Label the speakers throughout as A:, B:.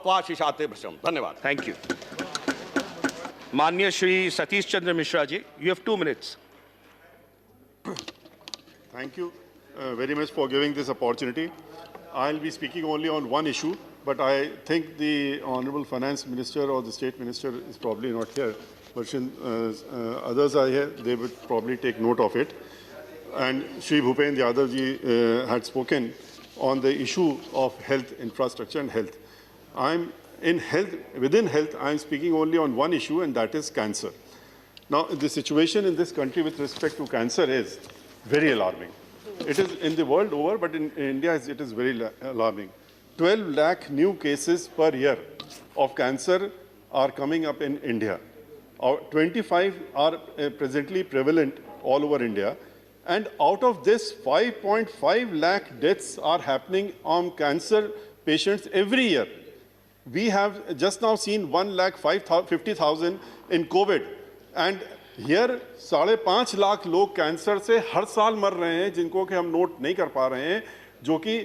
A: अफवाह शिशाते भ्रष्टम। धन्यवाद।
B: Thank you. माननीय Shri Satish Chandra Mishra ji, you have 2 minutes.
C: Thank you very much for giving this opportunity. I'll be speaking only on one issue, but I think the Honorable Finance Minister or the State Minister is probably not here, but since others are here, they would probably take note of it. And Shri Bhupen Yadav ji had spoken on the issue of health infrastructure and health. Within health, I'm speaking only on one issue, and that is cancer. Now, the situation in this country with respect to cancer is very alarming. It is in the world over, but in India, it is very alarming. 12 lakh new cases per year of cancer are coming up in India. 25 are presently prevalent all over India. And out of this, 5.5 lakh deaths are happening on cancer patients every year. We have just now seen 1,50,000 in COVID. And here 5.5 lakh लोग cancer से हर साल मर रहे हैं, जिनको कि हम note नहीं कर पा रहे हैं, जो कि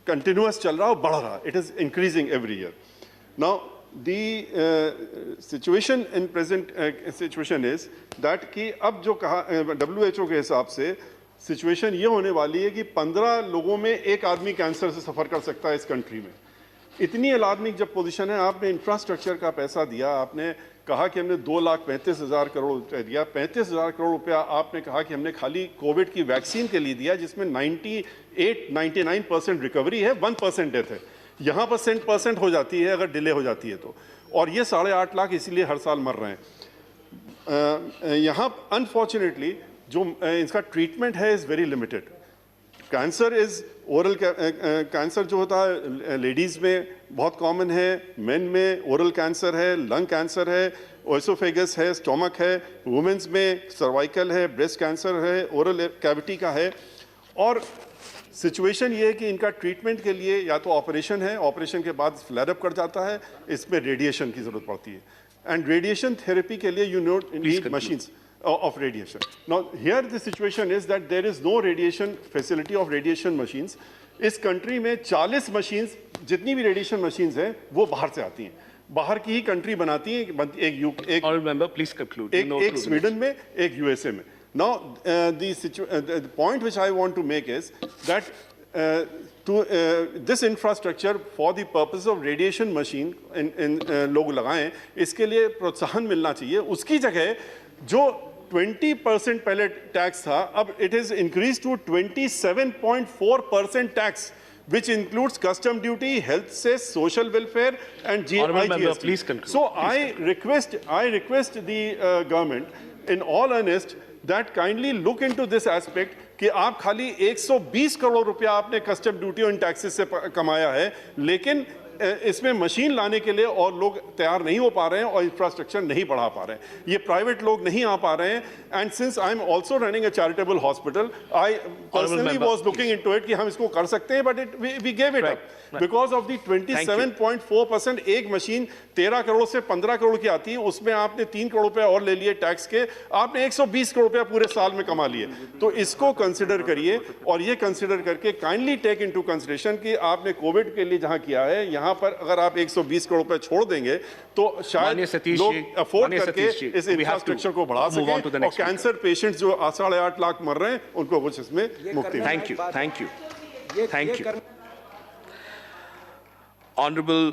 C: कंटिन्यूअस चल रहा है और बढ़ रहा है. It is increasing every year. Now, the situation in present situation is that कि अब जो कहा WHO के हिसाब से सिचुएशन ये होने वाली है कि 15 लोगों में एक आदमी कैंसर से सफ़र कर सकता है इस कंट्री में. इतनी अलार्मिंग जब पोजीशन है, आपने इंफ्रास्ट्रक्चर का पैसा दिया, आपने कहा कि हमने 2,35,000 करोड़ रुपया दिया, 35,000 करोड़ रुपया आपने कहा कि हमने खाली कोविड की वैक्सीन के लिए दिया, जिसमें 98-99% रिकवरी है, 1% डेथ है. यहाँ पर 100% हो जाती है अगर डिले हो जाती है तो, और ये 8.5 लाख इसीलिए हर साल मर रहे हैं. यहाँ अनफॉर्चुनेटली जो इसका ट्रीटमेंट है is very limited. Cancer is oral cancer जो होता है लेडीज़ में बहुत कॉमन है, मेन में ओरल कैंसर है, लंग कैंसर है, ओएसोफेगस है, स्टोमक है, वुमेंस में सर्वाइकल है, ब्रेस्ट कैंसर है, ओरल कैविटी का है. और सिचुएशन ये है कि इनका ट्रीटमेंट के लिए या तो ऑपरेशन है, ऑपरेशन के बाद फ्लैर अप कर जाता है, इसमें रेडिएशन की ज़रूरत पड़ती है. एंड रेडिएशन थेरेपी के लिए you need machines of radiation. Now, here the situation is that there is no radiation facility of radiation machines. इस कंट्री में 40 मशीन्स, जितनी भी रेडिएशन मशीन्स हैं, वो बाहर से आती हैं, बाहर की ही कंट्री बनाती हैं. एक स्वीडन में, एक यूएसए में. Now, the point which I want to make is that this infrastructure for the purpose of radiation machine लोग लगाएं, इसके लिए प्रोत्साहन मिलना चाहिए. उसकी जगह जो 20% पहले टैक्स था, अब it is increase to 27.4% tax, which includes custom duty, health cess, social welfare, and GST. So I request the government, in all earnest, that kindly look into this aspect कि आप खाली 120 करोड़ रुपया आपने कस्टम ड्यूटी और इन taxes से कमाया है, लेकिन इसमें मशीन लाने के लिए और लोग तैयार नहीं हो पा रहे हैं और इंफ्रास्ट्रक्चर नहीं बढ़ा पा रहे हैं. ये प्राइवेट लोग नहीं आ पा रहे हैं. And since I am also running a charitable hospital, I personally was looking into it कि हम इसको कर सकते हैं, but we gave it up because of the 27.4%. एक मशीन 13 करोड़ से 15 करोड़ की आती है, उसमें आपने 3 करोड़ रुपया और ले लिए टैक्स के, आपने 120 करोड़ रुपया पूरे साल में कमा लिए. तो इसको कंसिडर करिए, और ये कंसिडर करके काइंडली टेक इनटू कंसिडरेशन कि आपने कोविड के लिए जहां किया है, यहाँ पर अगर आप 120 करोड़ रुपए छोड़ देंगे तो शायद लोग अफोर्ड करके इस इंफ्रास्ट्रक्चर को बढ़ा सकें, और कैंसर पेशेंट्स जो 8.5 लाख मर रहे हैं उनको कुछ इसमें मुक्ति.
B: Thank you. Honorable